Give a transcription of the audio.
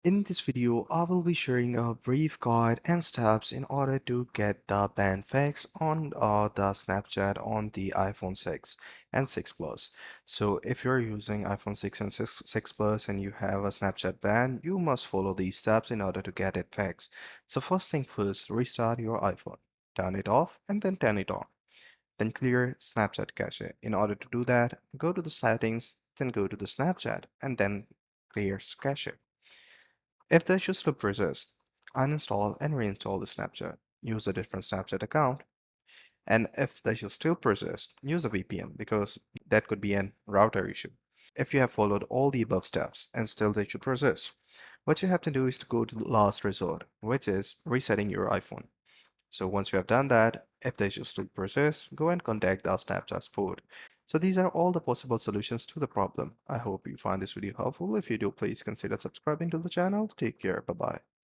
In this video, I will be sharing a brief guide and steps in order to get the band fix on the Snapchat on the iPhone 6 and 6 Plus. So if you're using iPhone 6 and 6 Plus and you have a Snapchat ban, you must follow these steps in order to get it fixed. So first thing first, restart your iPhone. Turn it off and then turn it on. Then clear Snapchat cache. In order to do that, go to the settings, then go to the Snapchat and then clear cache. If the issue still persists, uninstall and reinstall the Snapchat. Use a different Snapchat account. And if the issue still persists, use a VPN because that could be an router issue. If you have followed all the above steps and still the issue persists, what you have to do is to go to the last resort, which is resetting your iPhone. So once you have done that, if the issue still persists, go and contact our Snapchat support. So these are all the possible solutions to the problem. I hope you find this video helpful. If you do, please consider subscribing to the channel. Take care. Bye-bye.